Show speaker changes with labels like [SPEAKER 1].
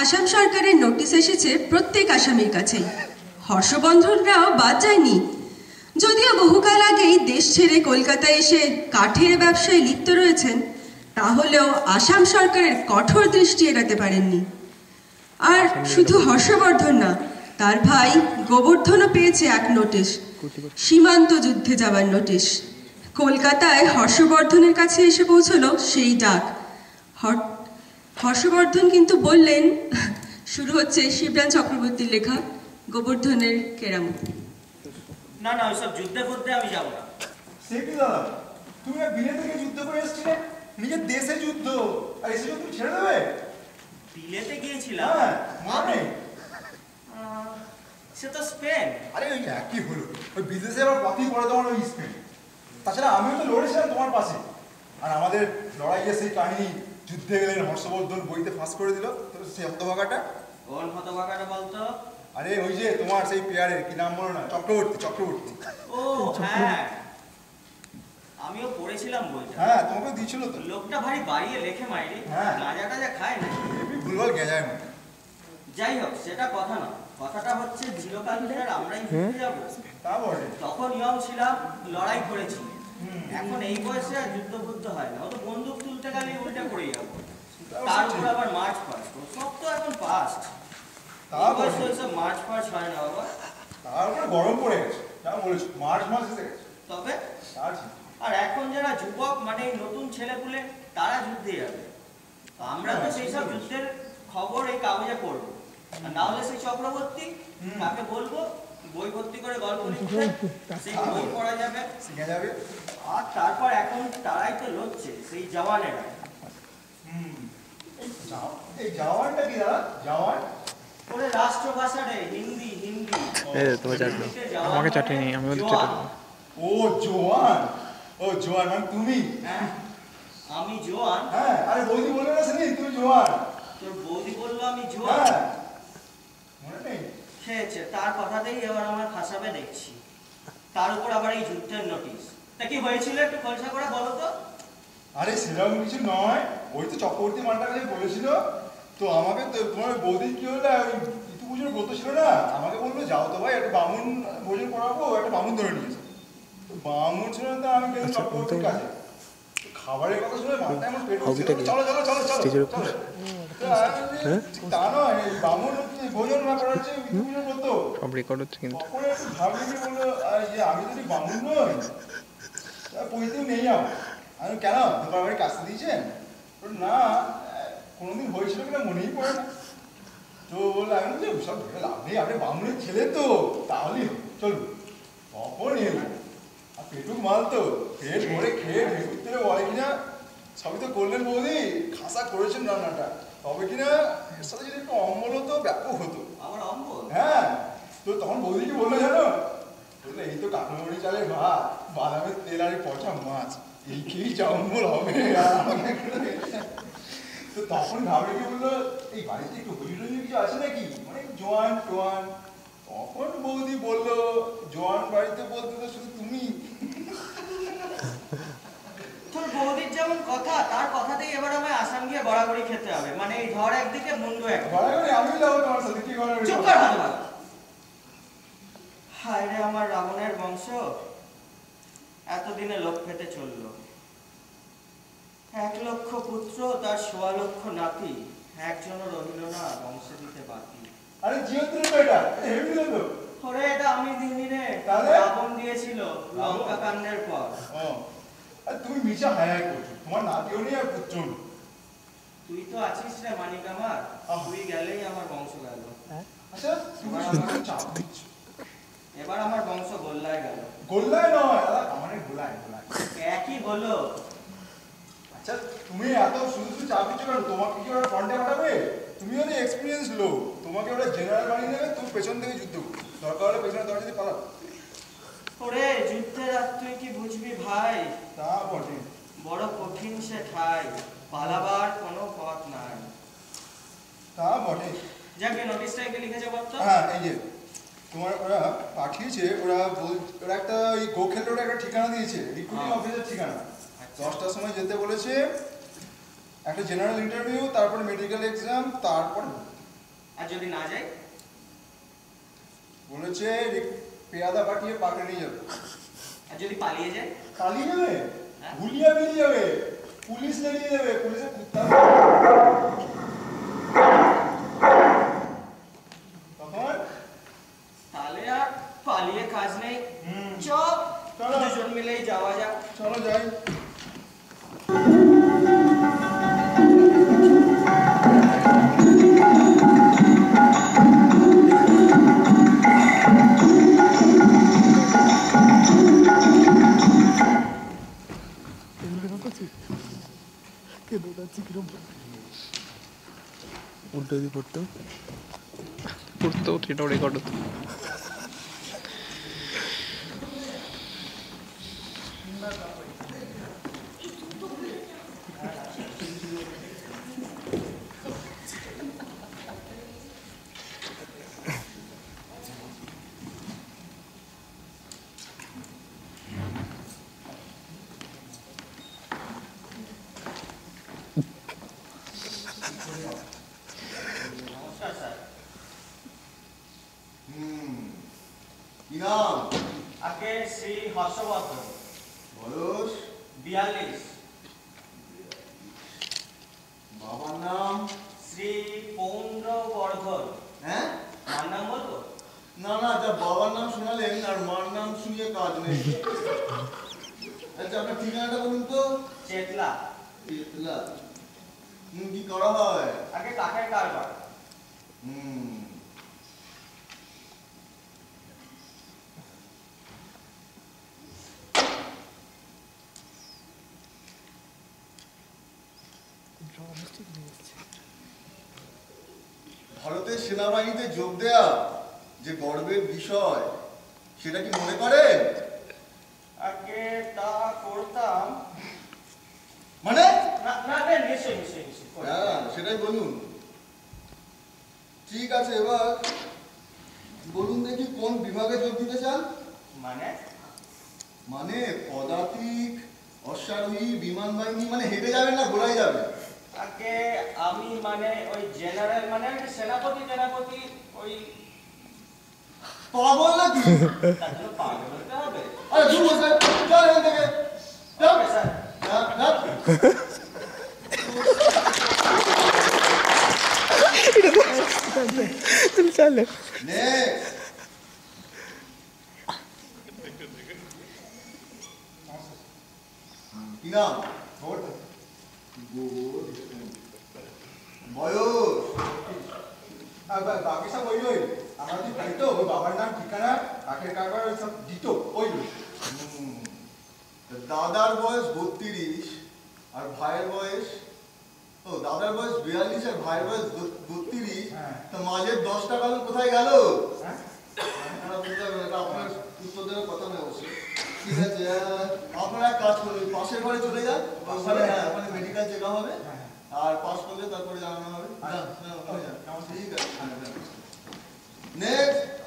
[SPEAKER 1] আসাম সরকারের নোটিশ এসেছে প্রত্যেক আসামির কাছেই, হর্ষবর্ধনরাও বাদ যায়নি। যদিও বহুকাল আগেই দেশ ছেড়ে কলকাতায় এসে কাঠের ব্যবসায় লিপ্ত রয়েছেন, তাহলেও আসাম সরকারের কঠোর দৃষ্টি এড়াতে পারেননি। আর শুধু হর্ষবর্ধন না, তার ভাই গোবর্ধনও পেয়েছে এক নোটিশ, সীমান্ত যুদ্ধে যাবার নোটিশ। কলকাতায় হর্ষবর্ধনের কাছে এসে পৌঁছলো সেই ডাক। হর্ষবর্ধন কিন্তু বললেন, শুরু হচ্ছে শিবরাম চক্রবর্তীর লেখা গোবর্ধনের কেরামত।
[SPEAKER 2] না না, ওইসব যুদ্ধে করতে আমি যাবো না।
[SPEAKER 3] সে কি দাদা, তুমি বিলে থেকে যুদ্ধ করে এসেছিলে, নিজের দেশে যুদ্ধ, আর এসে তুমি ছেড়ে দেবে?
[SPEAKER 2] বিলেতে গিয়েছিলাম?
[SPEAKER 3] হ্যাঁ, মানে
[SPEAKER 2] সে তো স্পেন।
[SPEAKER 3] আরে ওই একই হলো, ওই বিদেশে আবার পথই পড়ে তোমার ওই স্পেন। তাছাড়া আমিও তো লড়েছিলাম তোমার পাশে, আর আমাদের লড়াইয়ে সেই কাহিনী যুদ্ধে গেলেন হর্ষবর্ধন বইতে ফাঁস করে দিল। সেই হতভাগাটা,
[SPEAKER 2] কোন হতভাগাটা বলতো?
[SPEAKER 3] আরে ওই যে তোমার সেই পেয়ারের কি নাম বলো না, চক্রবর্তী। চক্রবর্তী,
[SPEAKER 2] ও হ্যাঁ, আমিও পড়েছিলাম বইটা।
[SPEAKER 3] হ্যাঁ, তোমাকে দিয়েছিল তো।
[SPEAKER 2] লোকটা ভারী বাড়িয়ে লেখে মাইরে, গাঁজা টাজা খায় না,
[SPEAKER 3] ভুলভাল গেজায় মনে।
[SPEAKER 2] যাই হোক, সেটা কথা না। কথাটা হচ্ছে চিরকালের আমরাই ঘুরতে যাবো।
[SPEAKER 3] তা বটে,
[SPEAKER 2] তখন ইয়ং ছিলাম, লড়াই করেছি। এখন এই বয়সে আর যুদ্ধ বুদ্ধ হয় না, ও তো বন্দুক তুলতে গেলে উল্টে পড়ে যাবো। তার উপর আবার মার্চ পাস্ট, সব তো এখন পাস্ট। সব মার্চ পাস্ট হয় না বাবা।
[SPEAKER 3] তার উপরে গরম পড়ে গেছে, যা বলেছো, মার্চ মাস এসে গেছে।
[SPEAKER 2] তবে আর এখন যারা যুবক, মানে নতুন ছেলেপুলে, তারা যুদ্ধে যাবে। আমরা তো সেই সব যুদ্ধের খবর এই কাগজে পড়বো, আর না হলে সেই চক্রবর্তী তাকে বলবো বই ভর্তি করে গল্প লিখতে, সেই বই পড়া যাবে,
[SPEAKER 3] শিখে যাবে।
[SPEAKER 2] আর তারপর এখন তারাই তো লড়ছে, সেই জওয়ানেরা।
[SPEAKER 3] এই জওয়ানটা কি দাদা? জওয়ান
[SPEAKER 2] ওরে রাষ্ট্রভাষা রে, হিন্দি।
[SPEAKER 4] তোমার চাটনি, আমাকে চাটনি নেই, আমি ওদের চাটনি।
[SPEAKER 3] ও জোয়ান, ও জোয়ান মানে তুমি?
[SPEAKER 2] হ্যাঁ, আমি জোয়ান।
[SPEAKER 3] হ্যাঁ, আরে বৌদি বললো না শুনি তুমি জোয়ান।
[SPEAKER 2] তোর বৌদি বললো আমি জোয়ান?
[SPEAKER 3] মনে নেই?
[SPEAKER 2] খেয়েছে, তার কথাতেই এবার আমার ফাঁসাবে দেখছি। তার উপর আবার এই যুদ্ধের নোটিশ। তা কি হয়েছিল একটু খোলসা করে বলো তো।
[SPEAKER 3] আরে সেরকম কিছু নয়, ওই তো চক্রবর্তী মানটা কাছে বলেছিল তো আমাকে। তো তোমার বৌদি কি হলো, ওই ইতু পুজোর ব্রত ছিল না, আমাকে বললো যাও তো ভাই একটা বামুন ভোজন করাবো, একটা বামুন ধরে নিয়েছে। বামুন ছিল না, আমি গেলাম চক্রবর্তীর কাছে। খাবারের কথা শুনে মাথায় আমার পেট হচ্ছে, চলো চলো চলো চলো চলো। তা নয়, বামুন ভোজন না করা হচ্ছে ইতু পুজোর ব্রত।
[SPEAKER 4] সব রেকর্ড হচ্ছে কিন্তু।
[SPEAKER 3] তখন একটু ভাবলি কি বললো, আমি যদি বামুন নই, পৈতেও নেই আমার। আমি কেন তোমার বাড়ি কাজটা দিয়েছেন? না, কোনোদিন হয়েছিল কিনা মনেই পড়ে না। তো বললো আমি যে সব ভেবে লাভ নেই, আপনি বামুনের ছেলে তো, তাহলেই চলুন। কখন এলো, আর পেটুক মাল তো, পেট ভরে খেয়ে ঢেকুর তেলে বলে কিনা সবই তো করলেন বৌদি, খাসা করেছেন রান্নাটা। তবে কিনা এর সাথে যদি একটু অম্বল হতো ব্যাপক হতো।
[SPEAKER 2] আমার অম্বল?
[SPEAKER 3] হ্যাঁ, তো তখন বৌদি কি বললো জানো? বললো এই তো কাঠমুড়ি চালের ভাত, বাদামের তেল আর পচা মাছ, এই খেয়েই যা অম্বল হবে। তো তখন ভাবে কি বললো, এই বাড়িতে একটু হুজুর কিছু আছে নাকি, মানে জোয়ান টোয়ান। তখন বৌদি বললো, জোয়ান বাড়িতে বলতে তো শুধু তুমি।
[SPEAKER 2] তোর বৌদির যেমন কথা, তার কথাতেই এবার আমায় আসাম গিয়ে গড়াগড়ি খেতে হবে। মানে এই ধর একদিকে, মুন্ডু একদিকে।
[SPEAKER 3] গড়াগড়ি আমি যাবো তোমার সাথে, কি গড়াগড়ি?
[SPEAKER 2] চুপ কর ভালো। হায় রে আমার রাবণের বংশ, এতদিনে লোক পেতে চলল। 1 লক্ষ পুত্র, তার 1.25 লক্ষ নাতি, একজনও রহিল না বংশে দিতে বাকি।
[SPEAKER 3] আরে জিয়ন্ত্র তো এটা, হেভি দিল তো।
[SPEAKER 2] ওরে এটা আমি দিইনি রে, রাবণ দিয়েছিল লঙ্কা কাণ্ডের পর।
[SPEAKER 3] আর তুমি মিছা হায় করছো, তোমার নাতিও নেই আর পুত্র নেই।
[SPEAKER 2] তুই তো আছিস রে মানিক আমার, তুই গেলেই আমার বংশ গেল।
[SPEAKER 3] আচ্ছা তুমি শুধু চাপ দিচ্ছ।
[SPEAKER 2] এবার আমার বংশ গোল্লায় গেল।
[SPEAKER 3] গোল্লায় নয় দাদা, আমার গোলায় গোলায়
[SPEAKER 2] একই হলো।
[SPEAKER 3] আচ্ছা তুমি এত শুধু চাপ দিচ্ছ কেন? তোমাকে কি ওরা ফ্রন্টে পাঠাবে? তুমি হলে এক্সপিরিয়েন্স লোক, তোমাকে ওরা জেনারেল বানিয়ে নেবে, তুমি পেছন থেকে যুদ্ধ করবে, দরকার হলে পেছনে দরজা দিয়ে পালাবে।
[SPEAKER 2] ওরে যুদ্ধের আর তুই কি বুঝবি ভাই,
[SPEAKER 3] তা বটে,
[SPEAKER 2] বড় কঠিন সে ঠাই, পালাবার কোনো পথ নাই।
[SPEAKER 3] তা বটে।
[SPEAKER 2] যাকে নোটিশটা একে লিখেছে বলতো?
[SPEAKER 3] হ্যাঁ এই যে তোমার ওরা পাঠিয়েছে, ওরা একটা ওই গোখেল রোডে একটা ঠিকানা দিয়েছে, রিক্রুটিং অফিসের ঠিকানা। 10টার সময় যেতে বলেছে, একটা জেনারেল ইন্টারভিউ, তারপরে মেডিকেল এক্সাম, তারপরে
[SPEAKER 2] আর যদি না যাই?
[SPEAKER 3] বলেছে পেয়াদা পাঠিয়ে পাকে নিয়ে যাবে।
[SPEAKER 2] আর যদি পালিয়ে যায়?
[SPEAKER 3] পালিয়ে যাবে,
[SPEAKER 2] হ্যাঁ?
[SPEAKER 3] ভুলিয়ে বেরিয়ে যাবে, পুলিশ নিয়ে যাবে, পুলিশের কুত্তা। তখন
[SPEAKER 2] তাহলে আর পালিয়ে কাজ নেই,
[SPEAKER 3] চলো
[SPEAKER 2] দুজন মিলেই যাওয়া যাক।
[SPEAKER 3] চলো যাই।
[SPEAKER 4] উল্টো দিয়ে পড়তো পড়তো সেটাও রেকর্ড হতো।
[SPEAKER 2] নমস্কার স্যার।
[SPEAKER 3] কি নাম?
[SPEAKER 2] আগে শ্রী হর্ষবর্ধন,
[SPEAKER 3] বয়স?
[SPEAKER 2] 42।
[SPEAKER 3] বাবার নাম?
[SPEAKER 2] শ্রী পৌন্ড্রবর্ধন।
[SPEAKER 3] হ্যাঁ?
[SPEAKER 2] মার নাম বলবো?
[SPEAKER 3] না না, যা বাবার নাম শোনালেন আর মার নাম শুনিয়ে কাজ নেই। আচ্ছা, আপনার ঠিকানাটা বলুন তো।
[SPEAKER 2] চেতলা।
[SPEAKER 3] চেতলা। কি করা হয়?
[SPEAKER 2] আগে কাঠের কারবার।
[SPEAKER 3] ভারতের সেনাবাহিনীতে যোগ দেয়া যে গর্বের বিষয়, সেটা কি মনে করেন?
[SPEAKER 2] আগে তা করতাম।
[SPEAKER 3] মানে?
[SPEAKER 2] না না, নিশ্চয়ই নিশ্চয়ই নিশ্চয়ই করতাম।
[SPEAKER 3] হ্যাঁ, সেটাই বলুন। ঠিক আছে, এবার বলুন দেখি কোন বিভাগে যোগ দিতে চান?
[SPEAKER 2] মানে?
[SPEAKER 3] মানে পদাতিক, অশ্বারোহী, বিমান বাহিনী, মানে হেঁটে যাবেন না ঘোড়ায় যাবেন?
[SPEAKER 2] আগে আমি মানে ওই জেনারেল, মানে সেনাপতি ওই।
[SPEAKER 3] পাগল নাকি?
[SPEAKER 2] তার জন্য পাগল হতে হবে?
[SPEAKER 3] আরে দূর বসে, চল এখান থেকে। চল।
[SPEAKER 2] ওকে, স্যার।
[SPEAKER 3] হ্যাঁ, হ্যাঁ।
[SPEAKER 4] চলে
[SPEAKER 3] Next. কি নাম? বয়স? বাকি সব ওই আমাদের তাই তো, ওই বাবার নাম, ঠিকানা, কাকের কারবার সব দিত ওই। দাদার বয়স 32 আর ভাইয়ের বয়স, ও দাদার বয়স 42 আর ভাইয়ের বয়স 32। তো মাঝের 10টা কাল কোথায় গেল? আপনার উত্তর দেওয়ার কথা নয় অবশ্যই। ঠিক আছে, আপনারা এক কাজ করুন, পাশের ঘরে চলে যান, ওখানে ওখানে মেডিকেল চেক আপ হবে, আর পাস করলে তারপরে জানানো হবে। ঠিক আছে, নেক্সট।